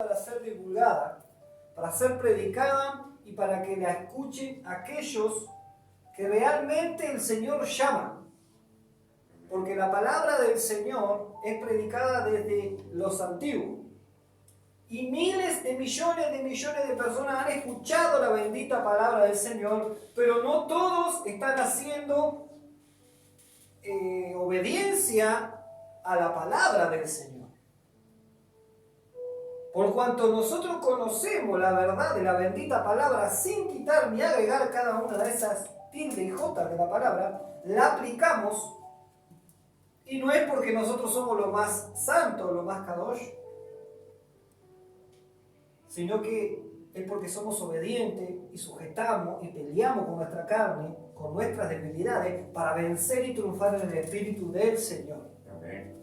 para ser divulgada, para ser predicada y para que la escuchen aquellos que realmente el Señor llama. Porque la palabra del Señor es predicada desde los antiguos. Y miles de millones de personas han escuchado la bendita palabra del Señor, pero no todos están haciendo obediencia a la palabra del Señor. Por cuanto nosotros conocemos la verdad de la bendita palabra sin quitar ni agregar cada una de esas tilde y jotas de la palabra, la aplicamos, y no es porque nosotros somos lo más santo, lo más kadosh, sino que es porque somos obedientes y sujetamos y peleamos con nuestra carne, con nuestras debilidades, para vencer y triunfar en el Espíritu del Señor. Amén.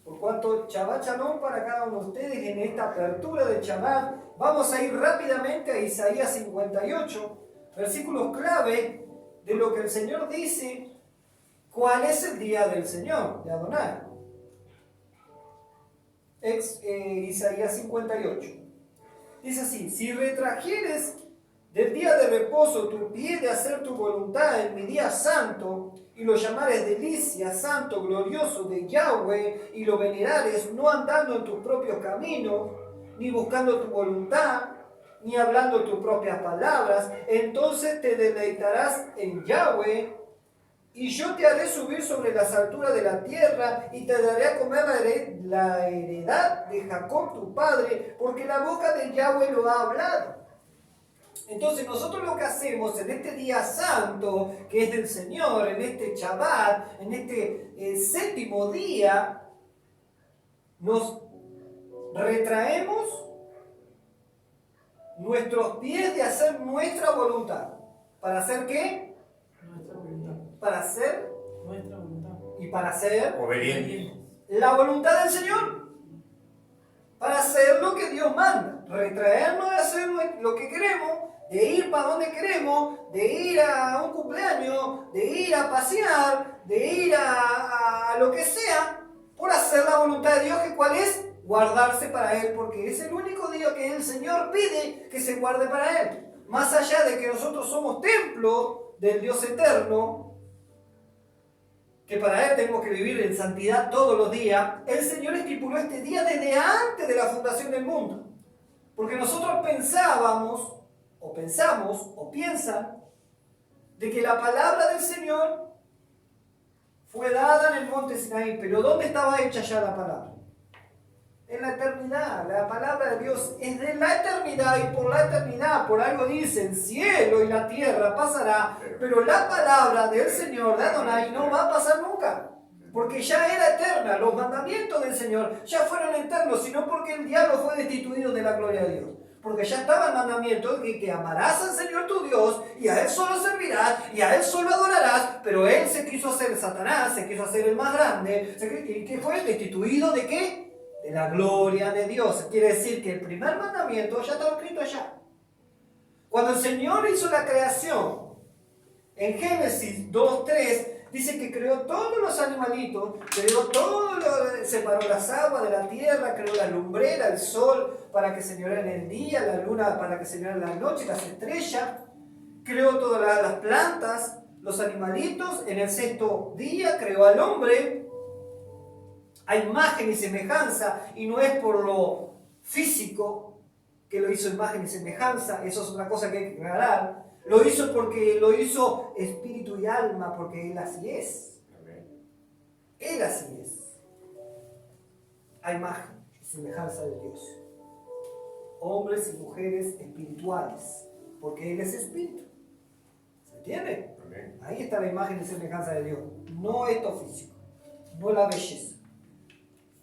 Por cuanto, Shabbat Shalom para cada uno de ustedes en esta apertura de Shabbat. Vamos a ir rápidamente a Isaías 58, versículos clave de lo que el Señor dice, cuál es el día del Señor, de Adonai. Isaías 58. Dice así: si retrajeres del día de reposo tu pie de hacer tu voluntad en mi día santo, y lo llamares delicia, santo, glorioso de Yahweh, y lo venerares no andando en tus propios caminos, ni buscando tu voluntad, ni hablando tus propias palabras, entonces te deleitarás en Yahweh, y yo te haré subir sobre las alturas de la tierra, y te daré a comer la heredad de Jacob tu padre, porque la boca de Yahweh lo ha hablado. Entonces nosotros lo que hacemos en este día santo, que es del Señor, en este Shabbat, en este séptimo día, nos retraemos nuestros pies de hacer nuestra voluntad. ¿Para hacer qué? Nuestra voluntad. Para hacer Nuestra voluntad. y para hacer Obediente. la voluntad del Señor. Para hacer lo que Dios manda. Retraernos de hacer lo que queremos, de ir para donde queremos, de ir a un cumpleaños, de ir a pasear, de ir a lo que sea, por hacer la voluntad de Dios, que cuál es guardarse para Él, porque es el único día que el Señor pide que se guarde para Él. Más allá de que nosotros somos templo del Dios eterno, que para Él tenemos que vivir en santidad todos los días, el Señor estipuló este día desde antes de la fundación del mundo. Porque nosotros pensábamos, o pensamos, o piensan, de que la palabra del Señor fue dada en el monte Sinaí. Pero ¿dónde estaba hecha ya la palabra? En la eternidad. La palabra de Dios es de la eternidad, y por la eternidad, por algo dice, el cielo y la tierra pasará, pero la palabra del Señor, de Adonai, no va a pasar nunca. Porque ya era eterna. Los mandamientos del Señor ya fueron eternos, sino porque el diablo fue destituido de la gloria de Dios. Porque ya estaba el mandamiento de que amarás al Señor tu Dios, y a Él solo servirás, y a Él solo adorarás. Pero Él se quiso hacer Satanás, se quiso hacer el más grande. ¿Y qué fue? ¿Destituido de qué? De la gloria de Dios. Quiere decir que el primer mandamiento ya estaba escrito allá. Cuando el Señor hizo la creación, en Génesis 2:3, dice que creó todos los animalitos, creó todo, separó las aguas de la tierra, creó la lumbrera, el sol para que señoreara el día, la luna para que señoreara la noche, las estrellas, creó todas las plantas, los animalitos. En el sexto día creó al hombre a imagen y semejanza, y no es por lo físico que lo hizo imagen y semejanza, eso es otra cosa que hay que aclarar. Lo hizo porque lo hizo espíritu y alma, porque Él así es. Él así es. A imagen y semejanza de Dios. Hombres y mujeres espirituales, porque Él es espíritu. ¿Se entiende? Amén. Ahí está la imagen y semejanza de Dios. No esto físico, no la belleza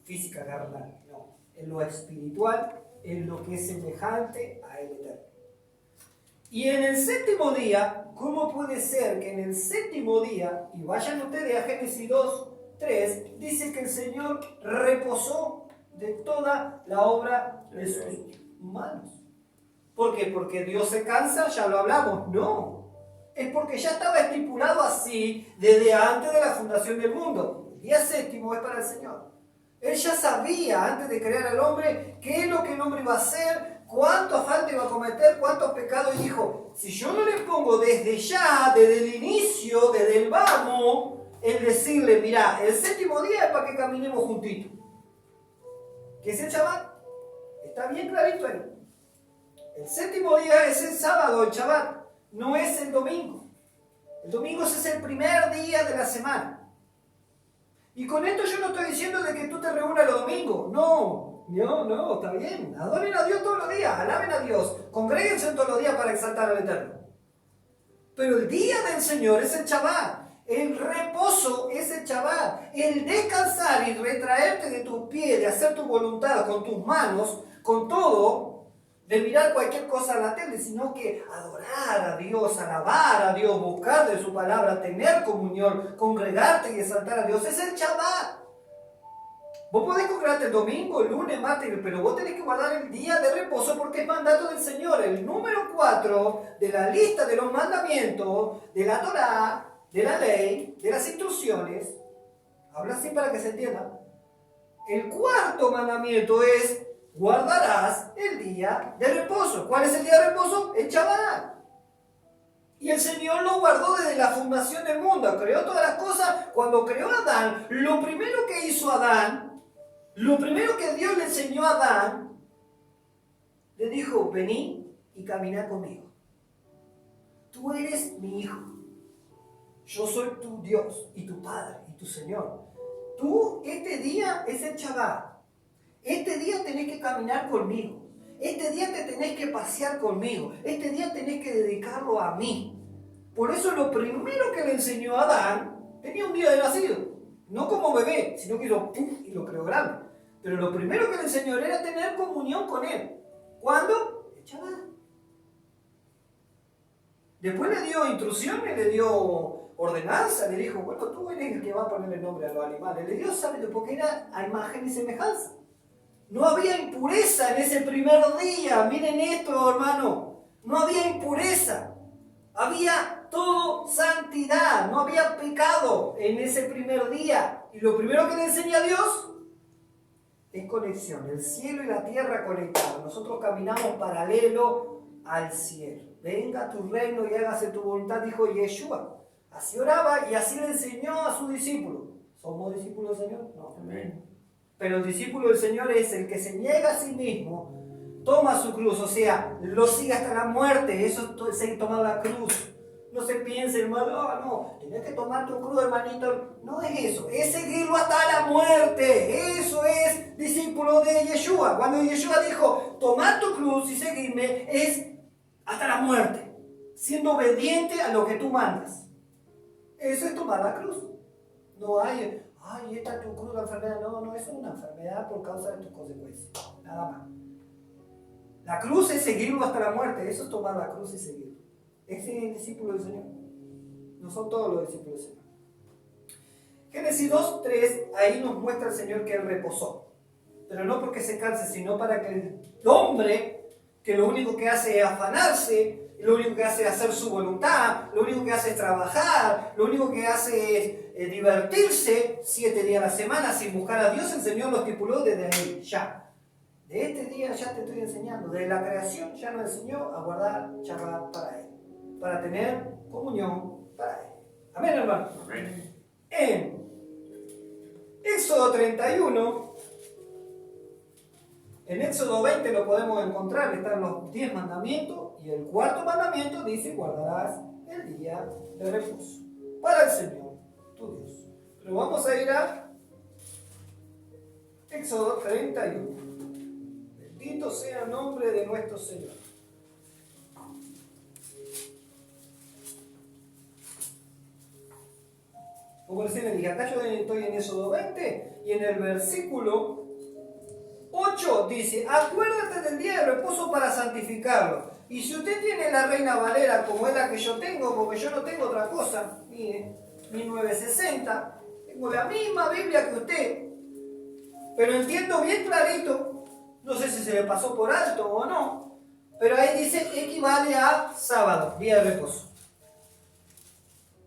física carnal, no. En lo espiritual, en lo que es semejante a Él eterno. Y en el séptimo día, ¿cómo puede ser que en el séptimo día, y vayan ustedes a Génesis 2:3, dice que el Señor reposó de toda la obra de sus manos? ¿Por qué? ¿Porque Dios se cansa? Ya lo hablamos. No. Es porque ya estaba estipulado así desde antes de la fundación del mundo. El día séptimo es para el Señor. Él ya sabía antes de crear al hombre qué es lo que el hombre iba a hacer, cuánta falta iba a cometer, cuántos pecados. Y dijo, si yo no le pongo desde ya, desde el inicio, desde el vamos, el decirle, mirá, el séptimo día es para que caminemos juntitos. ¿Qué es el Shabbat? Está bien clarito ahí. El séptimo día es el sábado, el Shabbat, no es el domingo. El domingo es el primer día de la semana. Y con esto yo no estoy diciendo de que tú te reúnas los domingos. No, está bien. Adoren a Dios todos los días, alaben a Dios, congréguense todos los días para exaltar al Eterno. Pero el día del Señor es el Shabbat. El reposo es el Shabbat. El descansar y retraerte de tus pies, de hacer tu voluntad con tus manos, con todo, de mirar cualquier cosa a la tele, sino que adorar a Dios, alabar a Dios, buscar de su palabra, tener comunión, congregarte y exaltar a Dios. Es el Shabbat. Vos podés congregarte el domingo, el lunes, martes, pero vos tenés que guardar el día de reposo porque es mandato del Señor. El número 4 de la lista de los mandamientos, de la Torá, de la ley, de las instrucciones, habla así para que se entienda. El cuarto mandamiento es: guardarás el día de reposo. ¿Cuál es el día de reposo? El Shabbat. Y el Señor lo guardó desde la fundación del mundo. Creó todas las cosas. Cuando creó a Adán, lo primero que hizo Adán, lo primero que Dios le enseñó a Adán, le dijo: vení y caminá conmigo. Tú eres mi hijo. Yo soy tu Dios y tu Padre y tu Señor. Tú, este día es el Shabbat. Este día tenés que caminar conmigo. Este día te tenés que pasear conmigo. Este día tenés que dedicarlo a mí. Por eso lo primero que le enseñó a Adán, tenía un día de nacido. No como bebé, sino que hizo ¡pum! Y lo creó grande. Pero lo primero que le enseñó era tener comunión con él. ¿Cuándo? El Shabbat. Después le dio instrucciones, le dio ordenanza, le dijo, bueno, tú eres el que va a ponerle nombre a los animales. Le dio sabiduría porque era a imagen y semejanza. No había impureza en ese primer día. Miren esto, hermano. No había impureza. Había todo santidad. No había pecado en ese primer día. Y lo primero que le enseña a Dios es conexión. El cielo y la tierra conectados. Nosotros caminamos paralelo al cielo. Venga tu reino y hágase tu voluntad, dijo Yeshua. Así oraba y así le enseñó a sus discípulos. ¿Somos discípulos del Señor? No. Amén. Pero el discípulo del Señor es el que se niega a sí mismo, toma su cruz, o sea, lo sigue hasta la muerte. Eso es tomar la cruz. No se piense, hermano, no, tienes que tomar tu cruz, hermanito. No es eso, es seguirlo hasta la muerte. Eso es discípulo de Yeshua. Cuando Yeshua dijo, tomar tu cruz y seguirme, es hasta la muerte, siendo obediente a lo que tú mandas. Eso es tomar la cruz. No hay, ay, esta es tu cruz, la enfermedad. No, eso es una enfermedad por causa de tus consecuencias. Nada más. La cruz es seguirlo hasta la muerte. Eso es tomar la cruz y seguirlo. Ese es el discípulo del Señor. No son todos los discípulos del Señor. Génesis 2:3, ahí nos muestra el Señor que Él reposó. Pero no porque se canse, sino para que el hombre, que lo único que hace es afanarse, lo único que hace es hacer su voluntad, lo único que hace es trabajar, lo único que hace es divertirse 7 días a la semana sin buscar a Dios. El Señor lo estipuló desde ahí, ya. De este día ya te estoy enseñando. Desde la creación ya nos enseñó a guardar Shabbat para Él, para tener comunión para Él. Amén, hermano. Amén. En Éxodo 31, en Éxodo 20 lo podemos encontrar, están los 10 mandamientos y el cuarto mandamiento dice: guardarás el día de reposo para el Señor tu Dios. Pero vamos a ir a Éxodo 31. Bendito sea el nombre de nuestro Señor. Como recién les dije, acá yo estoy en Éxodo 20 y en el versículo 8 dice: acuérdate del día de reposo para santificarlo. Y si usted tiene la Reina Valera como es la que yo tengo, porque yo no tengo otra cosa, mire, 1960, tengo la misma Biblia que usted, pero entiendo bien clarito, no sé si se le pasó por alto o no, pero ahí dice equivale a sábado, día de reposo.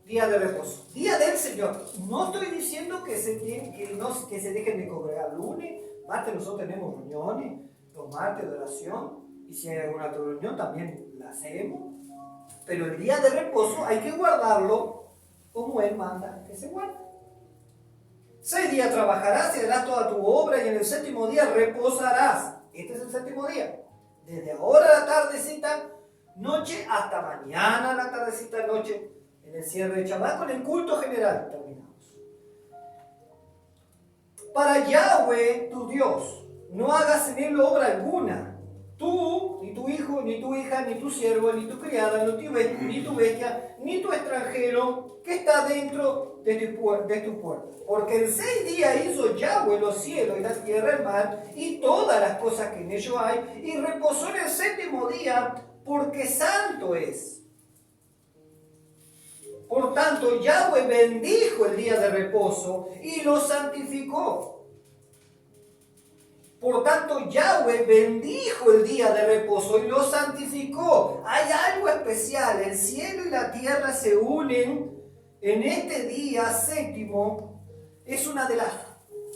día de reposo, día del Señor. No estoy diciendo que que se dejen de congregar lunes, martes nosotros tenemos reuniones, los martes de oración, y si hay alguna otra reunión también la hacemos, pero el día de reposo hay que guardarlo como Él manda que se guarde. 6 días trabajarás y harás toda tu obra, y en el 7º día reposarás. Este es el 7º día. Desde ahora a la tardecita, noche, hasta mañana a la tardecita, noche, en el cierre de Shabbat, con el culto general. Terminamos. Para Yahweh, tu Dios, no hagas en él obra alguna. Tú, ni tu hijo, ni tu hija, ni tu siervo, ni tu criada, ni tu bestia, ni tu extranjero que está dentro de tu puerta. Porque en 6 días hizo Yahweh los cielos y la tierra, el mar, y todas las cosas que en ellos hay, y reposó en el 7º día, porque santo es. Por tanto, Yahweh bendijo el día de reposo y lo santificó. Por tanto, Yahweh bendijo el día de reposo y lo santificó. Hay algo especial. El cielo y la tierra se unen en este día 7º. Es una de las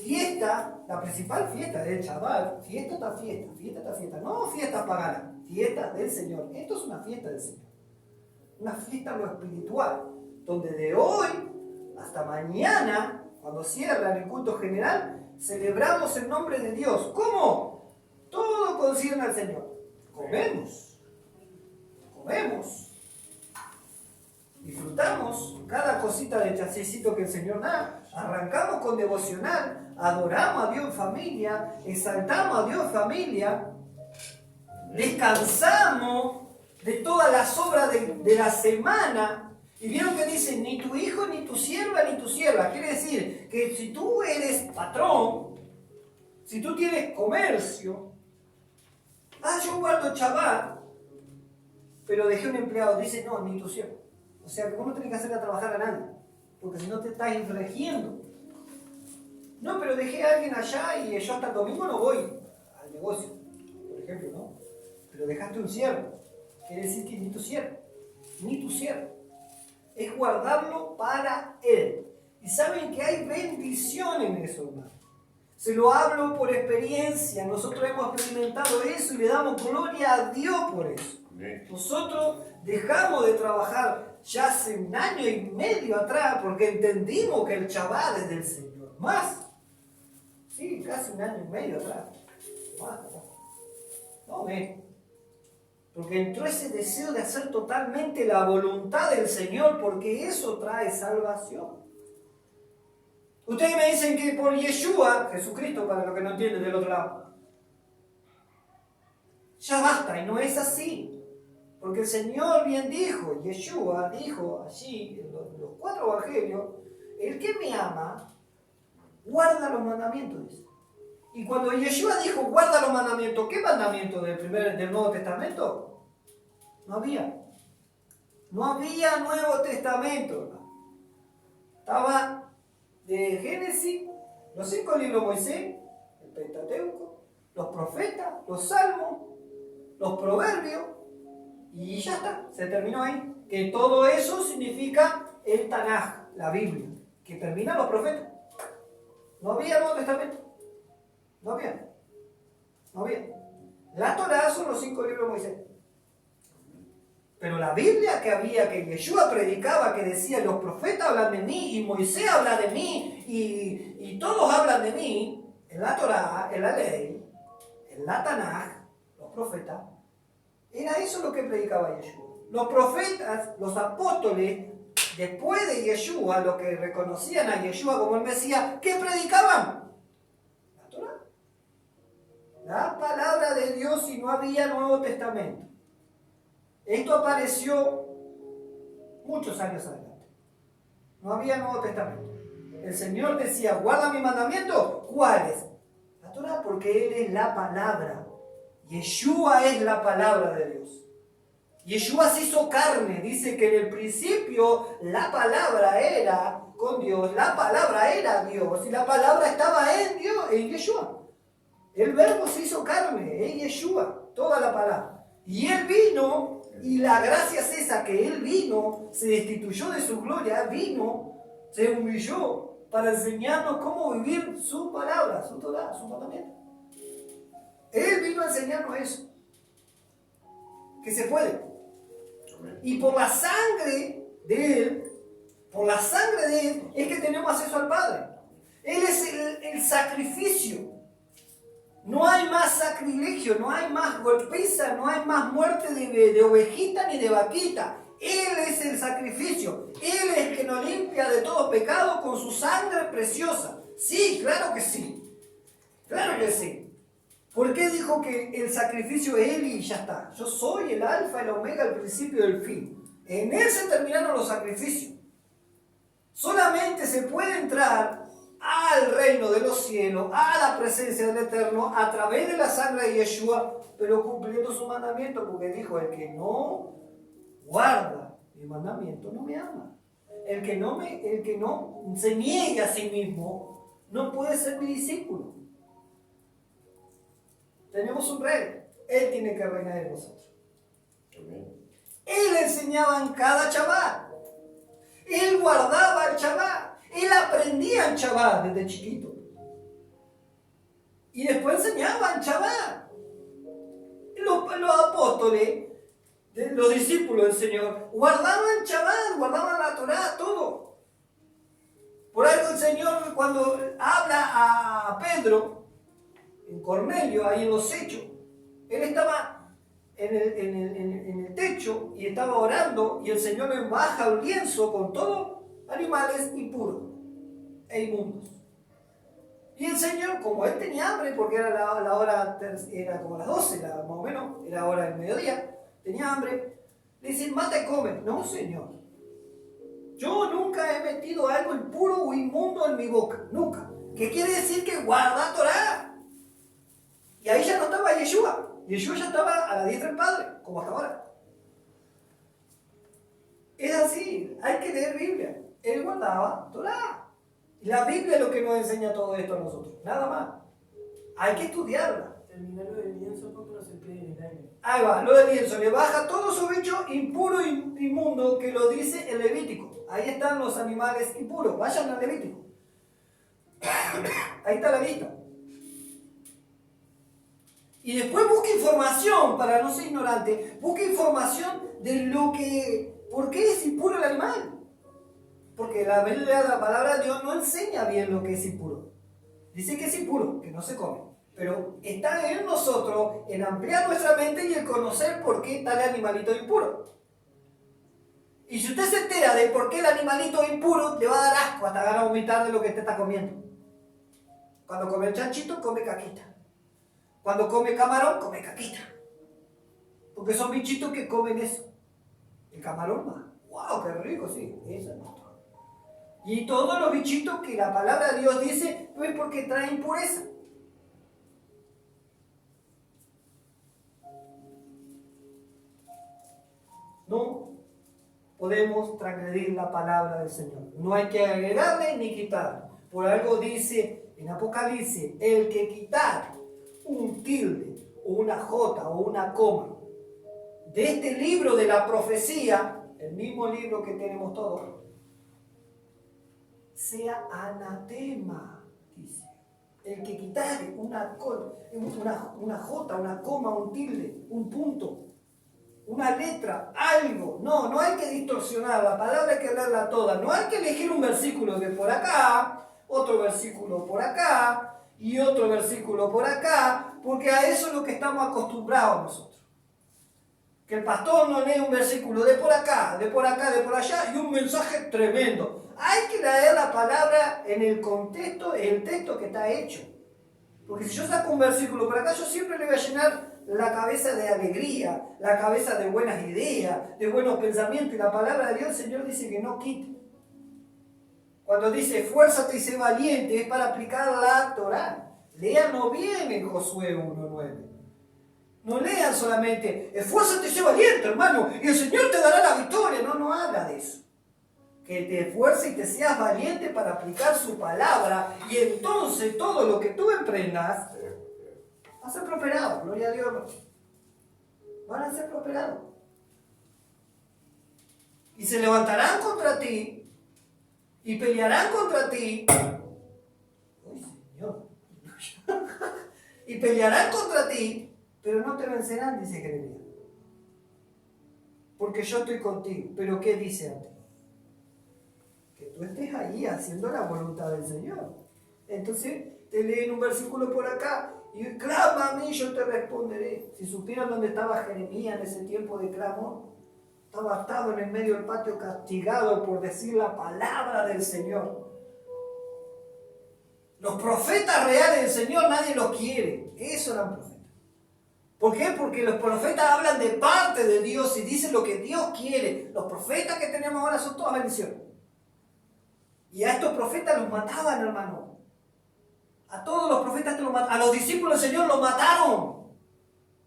fiestas, la principal fiesta del Shabbat. Fiesta tras fiesta, fiesta tras fiesta. No fiesta pagana, fiesta del Señor. Esto es una fiesta del Señor. Una fiesta en lo espiritual. Donde de hoy hasta mañana, cuando cierran el culto general, celebramos el nombre de Dios. ¿Cómo? Todo concierne al Señor. Comemos. Disfrutamos cada cosita de chasicito que el Señor da. Arrancamos con devocional. Adoramos a Dios en familia. Exaltamos a Dios en familia. Descansamos de todas las obras de la semana. Y vieron que dice, ni tu hijo, ni tu sierva, ni tu sierva. Quiere decir que si tú eres patrón, si tú tienes comercio, yo guardo Shabbat, pero dejé un empleado. Dice, no, ni tu sierva. O sea, que vos no tenés que hacerle a trabajar a nadie, porque si no te estás infringiendo. No, pero dejé a alguien allá y yo hasta el domingo no voy al negocio, por ejemplo, ¿no? Pero dejaste un siervo. Quiere decir que ni tu sierva, ni tu sierva. Es guardarlo para Él. Y saben que hay bendición en eso, hermano. Se lo hablo por experiencia. Nosotros hemos experimentado eso y le damos gloria a Dios por eso. Amén. Nosotros dejamos de trabajar ya hace 1 año y medio atrás porque entendimos que el Shabbat es del Señor. Más. Sí, casi 1 año y medio atrás. Más. No, porque entró ese deseo de hacer totalmente la voluntad del Señor, porque eso trae salvación. Ustedes me dicen que por Yeshua, Jesucristo, para los que no entienden del otro lado, ya basta, y no es así. Porque el Señor bien dijo, Yeshua dijo allí, en los 4 evangelios, el que me ama, guarda los mandamientos, dice. Y cuando Yeshua dijo, guarda los mandamientos, ¿qué mandamientos del Nuevo Testamento? No había. No había Nuevo Testamento, hermano. Estaba de Génesis, los 5 libros de Moisés, el Pentateuco, los profetas, los salmos, los proverbios, y ya está, se terminó ahí. Que todo eso significa el Tanaj, la Biblia, que terminan los profetas. No había Nuevo Testamento. No había. La Torá son los 5 libros de Moisés. Pero la Biblia que había, que Yeshua predicaba, que decía, los profetas hablan de mí, y Moisés habla de mí, y todos hablan de mí, en la Torá, en la ley, en la Tanaj, los profetas, era eso lo que predicaba Yeshua. Los profetas, los apóstoles, después de Yeshua, los que reconocían a Yeshua como el Mesías, ¿qué predicaban? La palabra de Dios, y no había Nuevo Testamento. Esto apareció muchos años adelante. No había Nuevo Testamento. El Señor decía, guarda mi mandamiento. ¿Cuáles? La Torá, porque Él es la palabra. Yeshua es la palabra de Dios. Yeshua se hizo carne. Dice que en el principio la palabra era con Dios. La palabra era Dios. Y la palabra estaba en Dios, en Yeshua. El verbo se hizo carne, es Yeshua, toda la palabra. Y Él vino Y la gracia es esa, que Él vino, se destituyó de su gloria, vino, se humilló para enseñarnos cómo vivir su palabra, su Torah, su mandamiento. Él vino a enseñarnos eso, que se puede. Y por la sangre de Él, es que tenemos acceso al Padre. Él es el sacrificio. No hay más sacrilegio, no hay más golpiza, no hay más muerte de ovejita ni de vaquita. Él es el sacrificio. Él es el que nos limpia de todo pecado con su sangre preciosa. Sí, claro que sí. Claro que sí. ¿Por qué dijo que el sacrificio es Él y ya está? Yo soy el alfa, el omega, el principio y el fin. En Él se terminaron los sacrificios. Solamente se puede entrar al reino de los cielos, a la presencia del Eterno, a través de la sangre de Yeshua, pero cumpliendo su mandamiento, porque dijo, el que no guarda mi mandamiento no me ama. El que no se niegue a sí mismo no puede ser mi discípulo. Tenemos un rey, Él tiene que reinar en nosotros. Él enseñaba en cada Shabbat. Él guardaba el Shabbat. Él aprendía en Shabbat desde chiquito. Y después enseñaba en Shabbat. Los apóstoles, los discípulos del Señor, guardaban Shabbat, guardaban la Torah, todo. Por algo el Señor, cuando habla a Pedro, en Cornelio, ahí en los Hechos, él estaba en el techo y estaba orando, y el Señor le baja un lienzo con todos animales impuros e inmundos. Y el Señor, como él tenía hambre, porque era la hora, era como las 12, más o menos, era hora del mediodía, tenía hambre, le dice, mata y come. No, Señor, yo nunca he metido algo impuro o inmundo en mi boca, nunca. ¿Qué quiere decir? Que guarda Torah. Y ahí ya no estaba Yeshua. Yeshua ya estaba a la diestra del Padre, como hasta ahora. Es así, hay que leer Biblia. Él guardaba Torah. La Biblia es lo que nos enseña todo esto a nosotros, nada más. Hay que estudiarla. Terminar lo del lienzo porque no se quede en el aire. Ahí va, lo del lienzo. Le baja todo su bicho impuro e inmundo, que lo dice el Levítico. Ahí están los animales impuros. Vayan al Levítico. Ahí está la lista. Y después busca información, para no ser ignorante, busca información de por qué es impuro el animal. Porque la palabra de Dios no enseña bien lo que es impuro. Dice que es impuro, que no se come. Pero está en nosotros en ampliar nuestra mente y el conocer por qué tal animalito es impuro. Y si usted se entera de por qué el animalito es impuro, le va a dar asco hasta ganar vomitar de lo que usted está comiendo. Cuando come el chanchito, come caquita. Cuando come camarón, come caquita. Porque son bichitos que comen eso. El camarón más. ¡Wow! ¡Qué rico! Sí, eso es nuestro. Y todos los bichitos que la palabra de Dios dice, no es porque traen impureza. No podemos transgredir la palabra del Señor. No hay que agregarle ni quitarle. Por algo dice en Apocalipsis, el que quitar un tilde o una jota o una coma de este libro de la profecía, el mismo libro que tenemos todos, sea anatema, dice. El que quitare una jota, una coma, un tilde, un punto, una letra, algo. No hay que distorsionar la palabra, hay que leerla toda. No hay que elegir un versículo de por acá, otro versículo por acá y otro versículo por acá, porque a eso es lo que estamos acostumbrados nosotros. Que el pastor no lee un versículo de por acá, de por acá, de por allá y un mensaje tremendo. Hay que leer la palabra en el contexto, en el texto que está hecho. Porque si yo saco un versículo por acá, yo siempre le voy a llenar la cabeza de alegría, la cabeza de buenas ideas, de buenos pensamientos. Y la palabra de Dios, el Señor dice que no quite. Cuando dice esfuérzate y sé valiente, es para aplicar la Torah. Léanlo bien en Josué 1:9. No lean solamente esfuérzate y sé valiente, hermano, y el Señor te dará la victoria. No habla de eso. Que te esfuerces y te seas valiente para aplicar su palabra, y entonces todo lo que tú emprendas va a ser prosperado. Gloria a Dios. Van a ser prosperados. y se levantarán contra ti y pelearán contra ti. ¡Uy, Señor! Y pelearán contra ti, pero no te vencerán, dice Jeremías. Porque yo estoy contigo. ¿Pero qué dice antes? Que tú estés ahí haciendo la voluntad del Señor. Entonces te leen un versículo por acá y clama a mí, yo te responderé. Si supieran dónde estaba Jeremías en ese tiempo de clamor, estaba atado en el medio del patio, castigado por decir la palabra del Señor. Los profetas reales del Señor nadie los quiere. Eso eran profetas. ¿Por qué? Porque los profetas hablan de parte de Dios y dicen lo que Dios quiere. Los profetas que tenemos ahora son todas bendiciones. Y a estos profetas los mataban, hermano. A todos los profetas que los mataron. A los discípulos del Señor los mataron.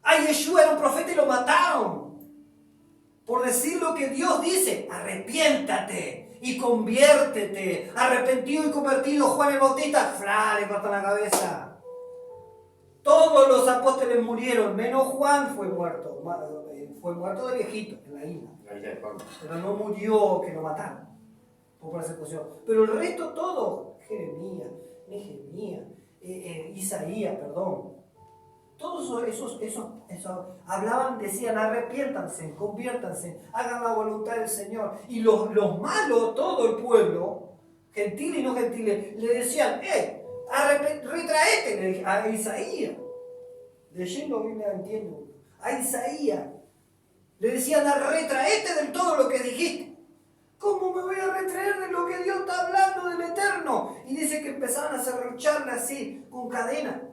A Yeshua era un profeta y lo mataron. Por decir lo que Dios dice. Arrepiéntate y conviértete. Arrepentido y convertido Juan el Bautista. ¡Fra! Le cortan la cabeza. Todos los apóstoles murieron, menos Juan fue muerto. Fue muerto de viejito en la isla. Pero no murió que lo mataron por persecución. Pero el resto todo, Jeremías, Nehemías, Isaías, perdón. Todos esos hablaban, decían, arrepiéntanse, conviértanse, hagan la voluntad del Señor. Y los malos, todo el pueblo, gentiles y no gentiles, le decían, retraete, le dije, a Isaías. Leyendo Biblia entiendo. A Isaías. Le decían, retraete de todo lo que dijiste. ¿Cómo me voy a retraer de lo que Dios está hablando del Eterno? Y dice que empezaban a serrucharle así, con cadena.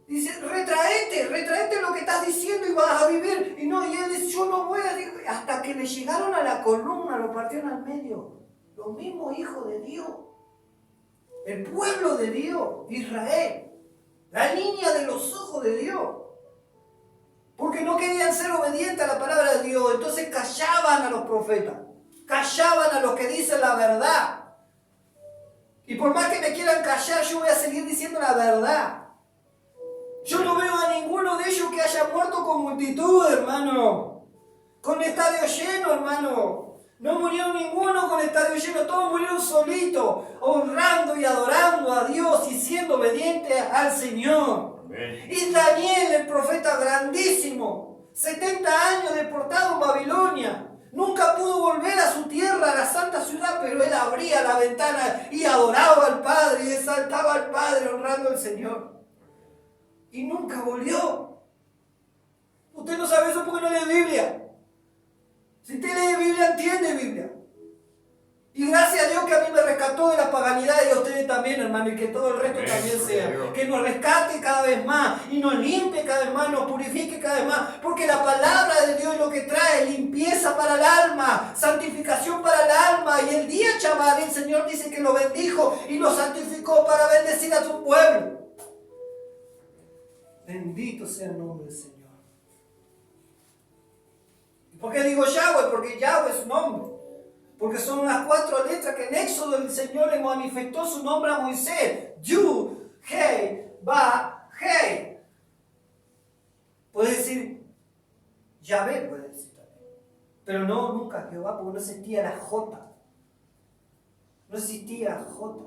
Dice, retraete lo que estás diciendo y vas a vivir. Y él dice, yo no voy a decir. Hasta que le llegaron a la columna, lo partieron al medio. Los mismos hijos de Dios. El pueblo de Dios, Israel. La línea de los ojos de Dios. Porque no querían ser obedientes a la palabra de Dios. Entonces callaban a los profetas. Callaban a los que dicen la verdad. Y por más que me quieran callar, yo voy a seguir diciendo la verdad. Yo no veo a ninguno de ellos que haya muerto con multitud, hermano. Con estadio lleno, hermano. No murieron ninguno con estadio lleno. Todos murieron solitos, honrando y adorando a Dios y siendo obedientes al Señor. Amén. Y Daniel, el profeta grandísimo, 70 años deportado en Babilonia. Nunca pudo volver a su tierra, a la santa ciudad, pero él abría la ventana y adoraba al Padre y exaltaba al Padre honrando al Señor. Y nunca volvió. Usted no sabe eso porque no lee Biblia. Si usted lee Biblia, entiende Biblia. Y gracias a Dios que a mí me rescató de la paganidad y a ustedes también, hermano, y que todo el resto también sea. Que nos rescate cada vez más y nos limpie cada vez más, nos purifique cada vez más. Porque la palabra de Dios es lo que trae limpieza para el alma, santificación para el alma. Y el día Shabbat el Señor dice que lo bendijo y lo santificó para bendecir a su pueblo. Bendito sea el nombre del Señor. ¿Por qué digo Yahweh? Porque Yahweh es su nombre. Porque son las 4 letras que en Éxodo el Señor le manifestó su nombre a Moisés. Yud, Hei, Ba, Hei. Puede decir Yahvé, puede decir también. Pero no, nunca Jehová, porque no existía la J. No existía J.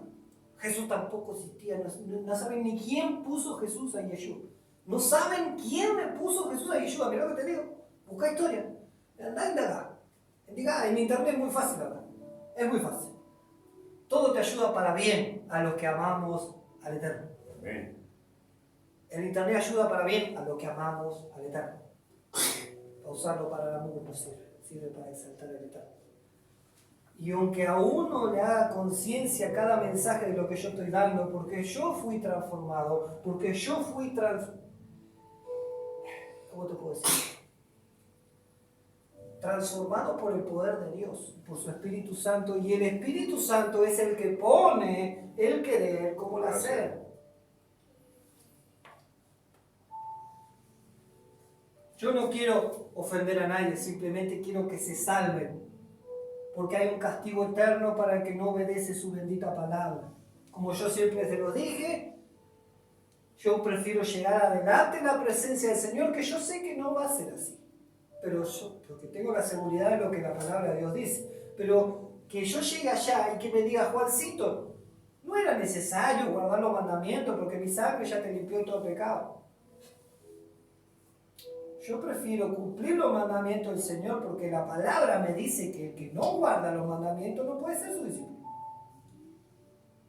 Jesús tampoco existía. No saben ni quién puso Jesús a Yeshua. No saben quién le puso Jesús a Yeshua. Mirá lo que te digo. Busca historia. Andá a indagar. En internet es muy fácil, ¿verdad? Es muy fácil. Todo te ayuda para bien a los que amamos al Eterno. Amén. El internet ayuda para bien a los que amamos al Eterno. Para usarlo para el amor no sirve. Sirve para exaltar al Eterno. Y aunque a uno le haga conciencia cada mensaje de lo que yo estoy dando, porque yo fui transformado, porque yo fui ¿cómo te puedo decir? Transformado por el poder de Dios, por su Espíritu Santo, y el Espíritu Santo es el que pone el querer como el hacer. Yo no quiero ofender a nadie, simplemente quiero que se salven, porque hay un castigo eterno para el que no obedece su bendita palabra. Como yo siempre te lo dije, yo prefiero llegar adelante en la presencia del Señor, que yo sé que no va a ser así. pero yo, porque tengo la seguridad de lo que la palabra de Dios dice. Pero que yo llegue allá y que me diga, Juancito, no era necesario guardar los mandamientos porque mi sangre ya te limpió todo pecado. Yo prefiero cumplir los mandamientos del Señor porque la palabra me dice que el que no guarda los mandamientos no puede ser su discípulo.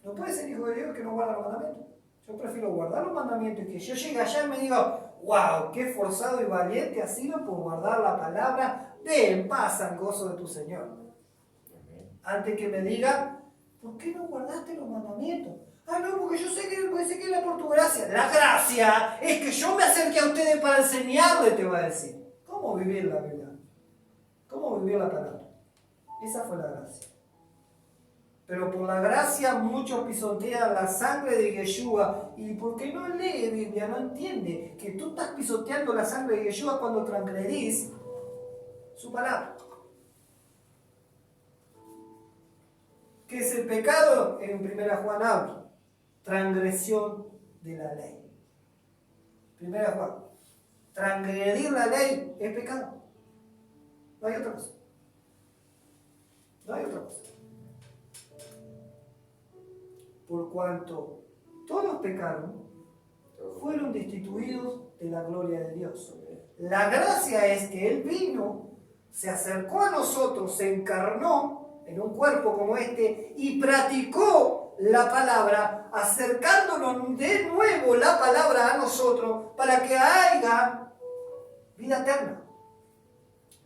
No puede ser hijo de Dios que no guarda los mandamientos. Yo prefiero guardar los mandamientos y que yo llegue allá y me diga, wow, qué forzado y valiente has sido por guardar la palabra, ve en paz al gozo de tu Señor. Antes que me diga, ¿por qué no guardaste los mandamientos? Ah, no, porque yo sé que era por tu gracia. La gracia es que yo me acerque a ustedes para enseñarles, te va a decir. ¿Cómo vivir la Biblia? ¿Cómo vivir la palabra? Esa fue la gracia. Pero por la gracia muchos pisotean la sangre de Yeshua. ¿Y por qué no lee Biblia? No entiende que tú estás pisoteando la sangre de Yeshua cuando transgredís su palabra. ¿Qué es el pecado? En 1 Juan habla. Transgresión de la ley. 1 Juan. Transgredir la ley es pecado. No hay otra cosa. No hay otra cosa. Por cuanto todos pecaron, fueron destituidos de la gloria de Dios. La gracia es que Él vino, se acercó a nosotros, se encarnó en un cuerpo como este y practicó la palabra, acercándonos de nuevo la palabra a nosotros para que haya vida eterna.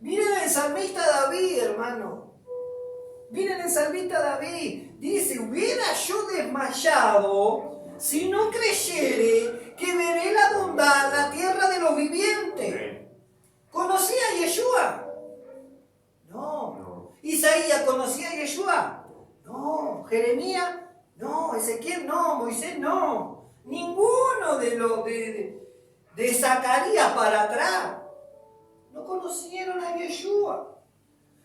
Miren el salmista David, hermano. Miren el salmista David. Dice, hubiera yo desmayado si no creyere que veré la bondad en la tierra de los vivientes. ¿Conocía a Yeshua? No. ¿Isaías conocía a Yeshua? No. ¿Jeremías? No. ¿Ezequiel? No. ¿Moisés? No. Ninguno de los de Zacarías para atrás no conocieron a Yeshua.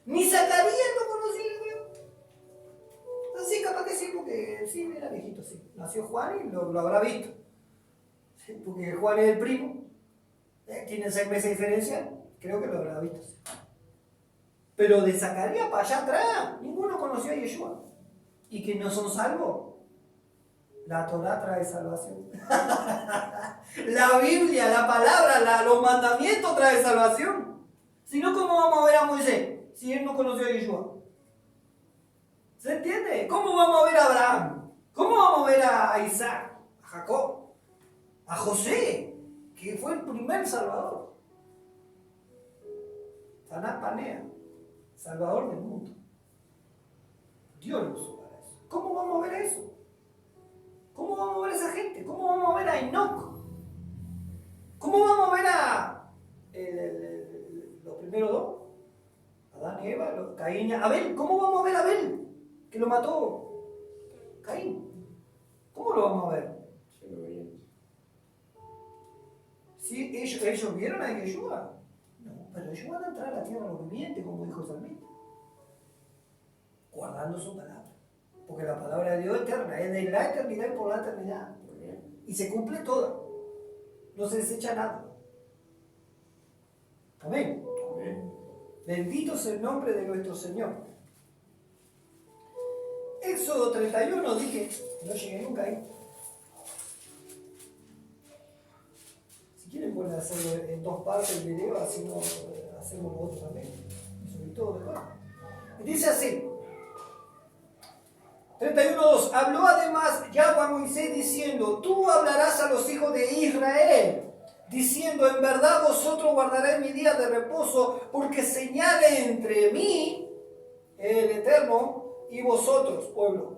Ni Zacarías no conocía a Yeshua. Así capaz que sí, porque sí, era viejito, sí. Nació Juan y lo habrá visto. Sí, porque Juan es el primo. Tienen 6 meses de diferencia. Creo que lo habrá visto, sí. Pero de Zacarías para allá atrás, ninguno conoció a Yeshua. ¿Y que no son salvos? La Torá trae salvación. La Biblia, la palabra, los mandamientos trae salvación. Si no, ¿cómo vamos a ver a Moisés si él no conoció a Yeshua? ¿Se entiende? ¿Cómo vamos a ver a Abraham? ¿Cómo vamos a ver a Isaac? ¿A Jacob? ¿A José? Que fue el primer salvador. Tanás Panea, salvador del mundo. Dios lo usó para eso. ¿Cómo vamos a ver eso? ¿Cómo vamos a ver a esa gente? ¿Cómo vamos a ver a Enoch? ¿Cómo vamos a ver a los primeros dos? Adán y Eva, Caín y Abel. ¿Cómo vamos a ver a Abel? Que lo mató Caín. ¿Cómo lo vamos a ver? ¿Sí, ellos vieron a Yeshua? No, pero ellos van a entrar a la tierra de los vivientes, como dijo el salmista, guardando su palabra. Porque la palabra de Dios es eterna, es de la eternidad y por la eternidad. Y se cumple toda. No se desecha nada. Amén. Amén. Bendito sea el nombre de nuestro Señor. Éxodo 31, dije, no llegué nunca ahí. Si quieren pueden hacerlo en 2 partes el video, así no hacemos lo otro también. Y sobre todo mejor. Dice así. 31:2. Habló además Yahweh a Moisés diciendo, tú hablarás a los hijos de Israel, diciendo, en verdad vosotros guardaréis mi día de reposo, porque señale entre mí, el Eterno, y vosotros, pueblo,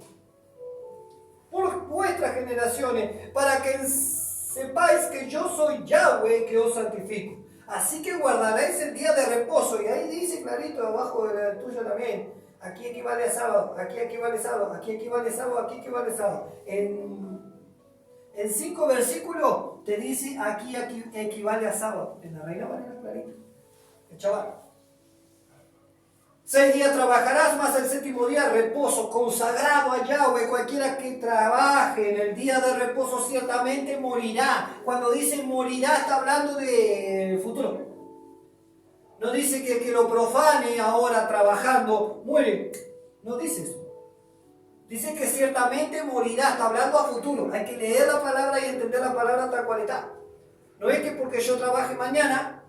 por vuestras generaciones, para que sepáis que yo soy Yahweh que os santifico. Así que guardaréis el día de reposo. Y ahí dice clarito abajo de la tuya también. Aquí equivale a sábado, aquí equivale a sábado, aquí equivale a sábado, aquí equivale a sábado. En 5 versículos te dice aquí equivale a sábado. En la Reina Valera clarito. El chaval. 6 días trabajarás, más el 7º día reposo, consagrado a Yahweh. Cualquiera que trabaje en el día de reposo ciertamente morirá. Cuando dice morirá está hablando de futuro. No dice que el que lo profane ahora trabajando muere. No dice eso. Dice que ciertamente morirá. Está hablando a futuro. Hay que leer la palabra y entender la palabra tal cual está. No es que porque yo trabaje mañana,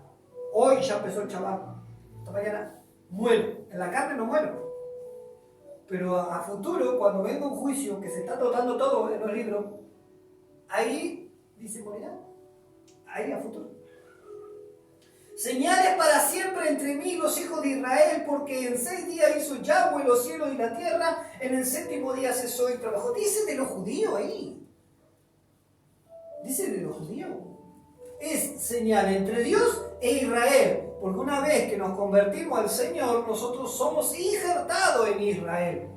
hoy ya empezó el chaval. Esta mañana muero. En la carne no muero. Pero a futuro, cuando venga un juicio que se está tratando todo en los libros, ahí dice morirá. Ahí a futuro. Señales para siempre entre mí y los hijos de Israel, porque en 6 días hizo Yahweh los cielos y la tierra, en el 7º día cesó y trabajó. Dice de los judíos ahí. Dice de los judíos. Es señal entre Dios e Israel, porque una vez que nos convertimos al Señor, nosotros somos injertados en Israel.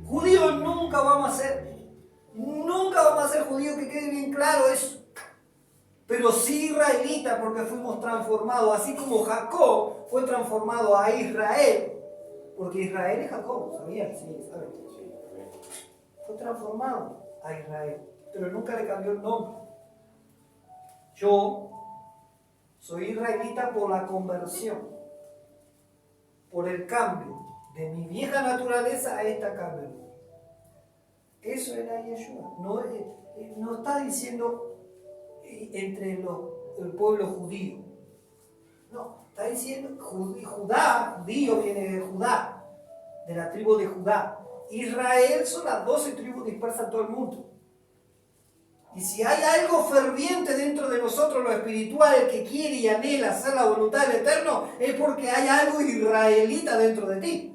Judíos nunca vamos a ser. Nunca vamos a ser judíos, que quede bien claro eso. Pero sí israelita, porque fuimos transformados, así como Jacob fue transformado a Israel, porque Israel es Jacob, ¿sabían? Sí, ¿saben? Fue transformado a Israel, pero nunca le cambió el nombre. Yo soy israelita por la conversión, por el cambio de mi vieja naturaleza a esta cambio. Eso era Yeshua. No está diciendo entre el pueblo judío. No, está diciendo judío viene de Judá, de la tribu de Judá. Israel son las 12 tribus dispersas en todo el mundo. Y si hay algo ferviente dentro de nosotros, lo espiritual, el que quiere y anhela hacer la voluntad del Eterno, es porque hay algo israelita dentro de ti.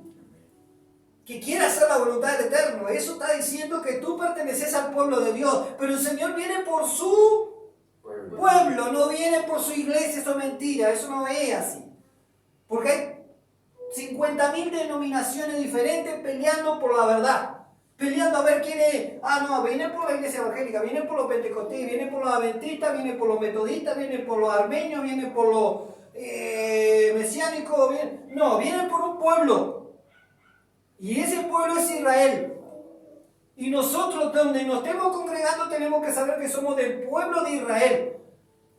Que quiere hacer la voluntad del Eterno. Eso está diciendo que tú perteneces al pueblo de Dios. Pero el Señor viene por su pueblo, no viene por su iglesia. Eso es mentira, eso no es así. Porque hay 50.000 denominaciones diferentes peleando por la verdad. Peleando a ver quién es. No, viene por la iglesia evangélica, viene por los pentecostés, viene por los adventistas, viene por los metodistas, viene por los armenios, viene por los mesiánicos. Viene por un pueblo. Y ese pueblo es Israel. Y nosotros, donde nos estemos congregando, tenemos que saber que somos del pueblo de Israel.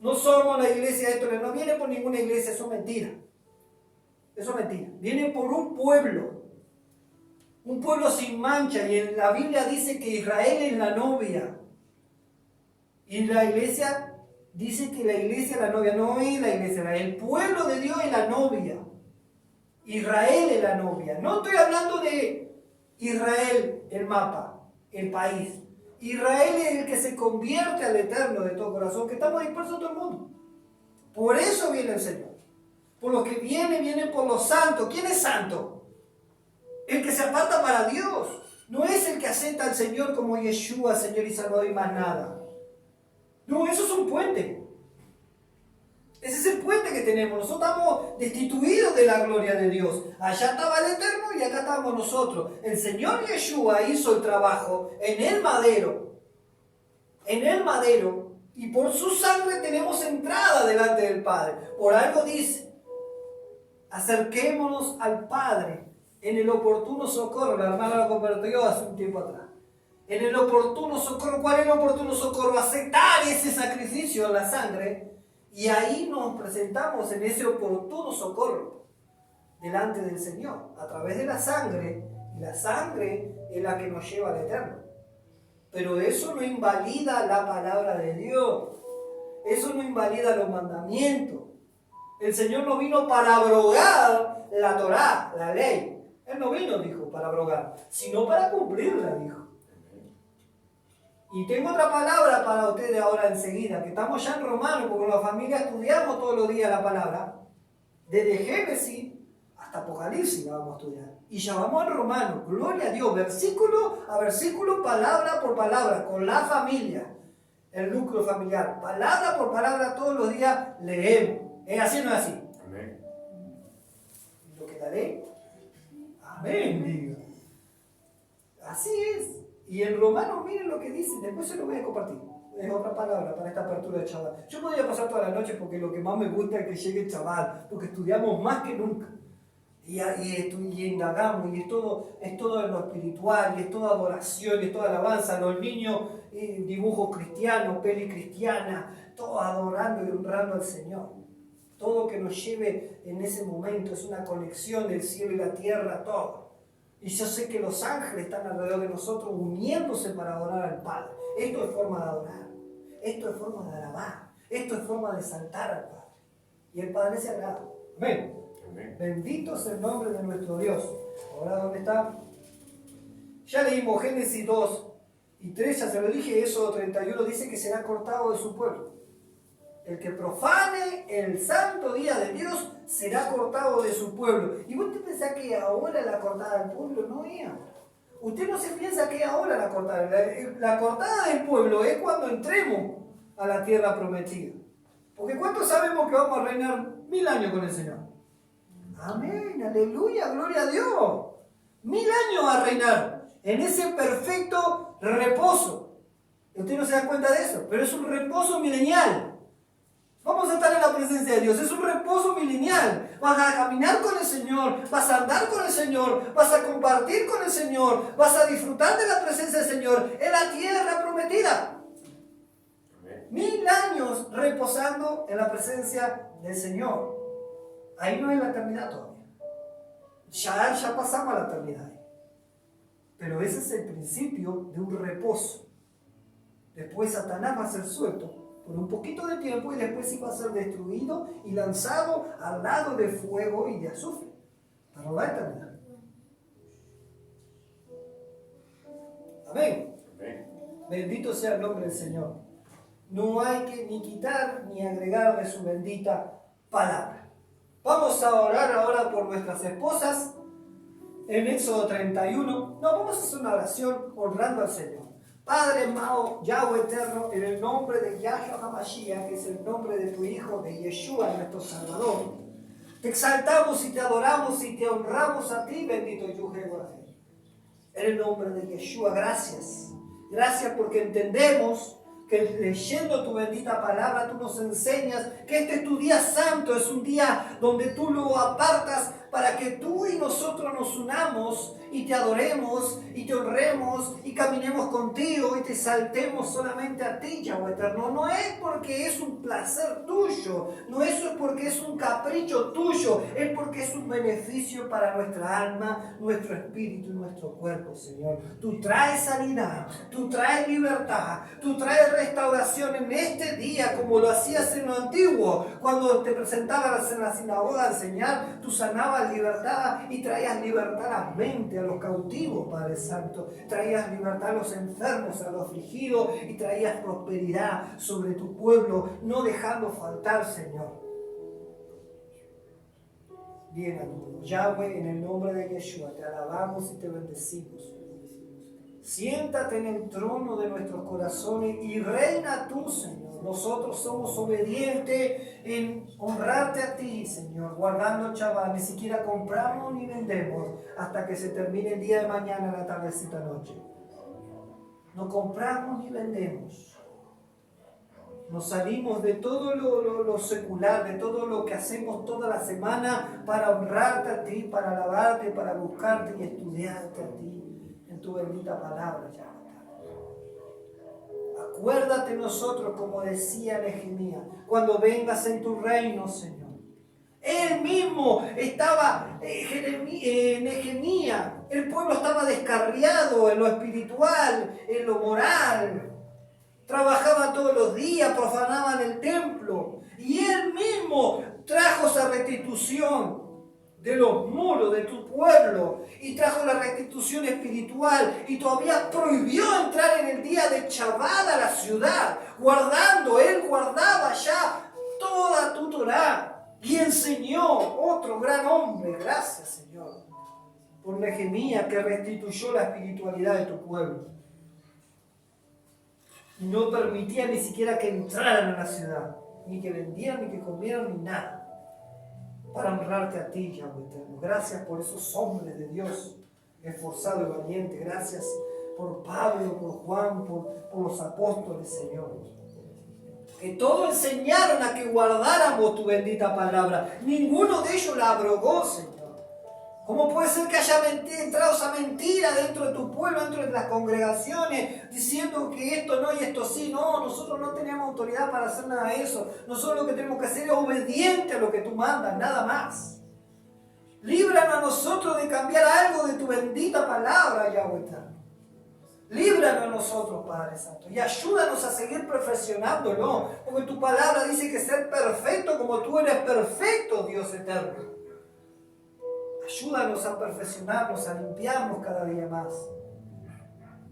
No somos la iglesia de esto, no viene por ninguna iglesia, eso es mentira. Eso es mentira. Viene por un pueblo. Un pueblo sin mancha. Y en la Biblia dice que Israel es la novia. Y la iglesia dice que la iglesia es la novia. No es la iglesia, el pueblo de Dios es la novia. Israel es la novia. No estoy hablando de Israel, el mapa, el país. Israel es el que se convierte al Eterno de todo corazón, que estamos dispersos en todo el mundo. Por eso viene el Señor. Por los que viene por los santos. ¿Quién es santo? El que se aparta para Dios. No es el que acepta al Señor como Yeshua, Señor y Salvador y más nada. No, eso es un puente. Ese es el puente que tenemos. Nosotros estamos destituidos de la gloria de Dios. Allá estaba el Eterno y acá estamos nosotros. El Señor Yeshua hizo el trabajo en el madero. En el madero. Y por su sangre tenemos entrada delante del Padre. Por algo dice: acerquémonos al Padre en el oportuno socorro. La hermana lo compartió hace un tiempo atrás. En el oportuno socorro. ¿Cuál es el oportuno socorro? Aceptar ese sacrificio en la sangre. Y ahí nos presentamos en ese oportuno socorro delante del Señor, a través de la sangre. Y la sangre es la que nos lleva al Eterno. Pero eso no invalida la palabra de Dios. Eso no invalida los mandamientos. El Señor no vino para abrogar la Torá, la ley. Él no vino, dijo, para abrogar, sino para cumplirla, dijo. Y tengo otra palabra para ustedes ahora enseguida, que estamos ya en Romanos, porque en la familia estudiamos todos los días la palabra. Desde Génesis hasta Apocalipsis la vamos a estudiar. Y ya vamos en Romanos, gloria a Dios, versículo a versículo, palabra por palabra, con la familia, el núcleo familiar. Palabra por palabra todos los días leemos. ¿Es así o no es así? Amén. ¿Lo quedaré? Amén, diga. Así es. Y en Romanos, miren lo que dice, después se lo voy a compartir. Es otra palabra para esta apertura de chaval. Yo podría pasar toda la noche porque lo que más me gusta es que llegue el chaval, porque estudiamos más que nunca. Y indagamos, y es todo en lo espiritual, y es toda adoración, y es toda alabanza. Los niños, dibujos cristianos, peli cristiana, todos adorando y honrando al Señor. Todo que nos lleve en ese momento es una conexión del cielo y la tierra, todo. Y yo sé que los ángeles están alrededor de nosotros uniéndose para adorar al Padre. Esto es forma de adorar. Esto es forma de alabar. Esto es forma de exaltar al Padre. Y el Padre se agrada. Amén. Amén. Bendito es el nombre de nuestro Dios. Ahora, ¿dónde está? Ya leímos Génesis 2 y 3, ya se lo dije, Éxodo 31 dice que será cortado de su pueblo. El que profane el santo día de Dios será cortado de su pueblo. Y vos te pensás que ahora la cortada del pueblo no es ahora. Usted no se piensa que ahora la cortada. La cortada del pueblo es cuando entremos a la tierra prometida. Porque ¿cuántos sabemos que vamos a reinar 1000 años con el Señor? Amén, aleluya, gloria a Dios. 1000 años a reinar en ese perfecto reposo. Usted no se da cuenta de eso, pero es un reposo milenial. Vamos a estar en la presencia de Dios, es un reposo milenial. Vas a caminar con el Señor, vas a andar con el Señor, vas a compartir con el Señor, vas a disfrutar de la presencia del Señor en la tierra prometida. 1000 años reposando en la presencia del Señor. Ahí no es la eternidad todavía. Ya pasamos a la eternidad. Pero ese es el principio de un reposo. Después Satanás va a ser suelto por un poquito de tiempo y después sí va a ser destruido y lanzado al lado de fuego y de azufre. Para la eternidad. Amén. Bendito sea el nombre del Señor. No hay que ni quitar ni agregar de su bendita palabra. Vamos a orar ahora por nuestras esposas. En Éxodo 31, vamos a hacer una oración honrando al Señor. Padre amado, Yahweh eterno, en el nombre de Yahshua HaMashiach, que es el nombre de tu Hijo, de Yeshua, nuestro Salvador, te exaltamos y te adoramos y te honramos a ti, bendito Yuhevah. En el nombre de Yeshua, gracias. Gracias porque entendemos que leyendo tu bendita palabra tú nos enseñas que este es tu día santo, es un día donde tú lo apartas para que tú y nosotros nos unamos y te adoremos y te honremos y caminemos contigo y te exaltemos solamente a ti, Yahweh eterno. No es porque es un placer tuyo, no eso es porque es un capricho tuyo, es porque es un beneficio para nuestra alma, nuestro espíritu y nuestro cuerpo, Señor. Tú traes sanidad, tú traes libertad, tú traes restauración en este día como lo hacías en lo antiguo. Cuando te presentabas en la sinagoga a enseñar, tú sanabas libertad y traías libertad a la mente, a los cautivos, Padre Santo. Traías libertad a los enfermos, a los afligidos y traías prosperidad sobre tu pueblo, no dejando faltar, Señor. Bien, amigo. Yahweh, en el nombre de Yeshua, te alabamos y te bendecimos. Siéntate en el trono de nuestros corazones y reina tú, Señor. Nosotros somos obedientes en honrarte a ti, Señor, guardando Shabbat. Ni siquiera compramos ni vendemos hasta que se termine el día de mañana, la tardecita noche. No compramos ni vendemos. Nos salimos de todo lo secular, de todo lo que hacemos toda la semana para honrarte a ti, para alabarte, para buscarte y estudiarte a ti en tu bendita palabra, Yahweh. Acuérdate nosotros, como decía Nehemías, cuando vengas en tu reino, Señor. Él mismo estaba, Nehemías, el pueblo estaba descarriado en lo espiritual, en lo moral. Trabajaban todos los días, profanaban el templo. Y él mismo trajo esa restitución de los muros de tu pueblo y trajo la restitución espiritual y todavía prohibió entrar en el día de Shabbat a la ciudad, él guardaba ya toda tu Torá y enseñó otro gran hombre. Gracias, Señor, por Nehemías, que restituyó la espiritualidad de tu pueblo y no permitía ni siquiera que entraran a la ciudad, ni que vendieran, ni que comieran, ni nada, para honrarte a ti, Yahweh eterno. Gracias por esos hombres de Dios, esforzados y valientes. Gracias por Pablo, por Juan, por los apóstoles, Señor. Que todos enseñaron a que guardáramos tu bendita palabra. Ninguno de ellos la abrogó, Señor. ¿Cómo puede ser que haya entrado esa mentira dentro de tu pueblo, dentro de las congregaciones, diciendo que esto no y esto sí? No, nosotros no tenemos autoridad para hacer nada de eso. Nosotros lo que tenemos que hacer es obediente a lo que tú mandas, nada más. Líbranos a nosotros de cambiar algo de tu bendita palabra, Yahweh eterno. Líbranos a nosotros, Padre Santo, y ayúdanos a seguir perfeccionándolo, porque tu palabra dice que ser perfecto como tú eres perfecto, Dios eterno. Ayúdanos a perfeccionarnos, a limpiarnos cada día más,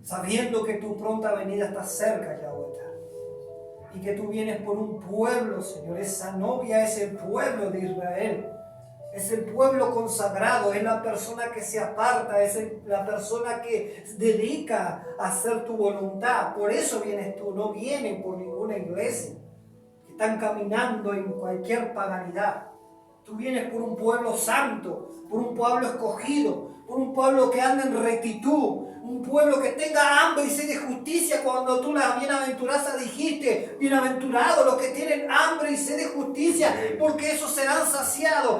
sabiendo que tu pronta venida está cerca, Yahweh eterno, y que tú vienes por un pueblo, Señor. Esa novia es el pueblo de Israel. Es el pueblo consagrado, es la persona que se aparta, es la persona que se dedica a hacer tu voluntad. Por eso vienes tú, no vienen por ninguna iglesia que están caminando en cualquier paganidad. Tú vienes por un pueblo santo, por un pueblo escogido, por un pueblo que anda en rectitud, un pueblo que tenga hambre y sed de justicia. Cuando tú la bienaventuranza dijiste, bienaventurados los que tienen hambre y sed de justicia, porque esos serán saciados.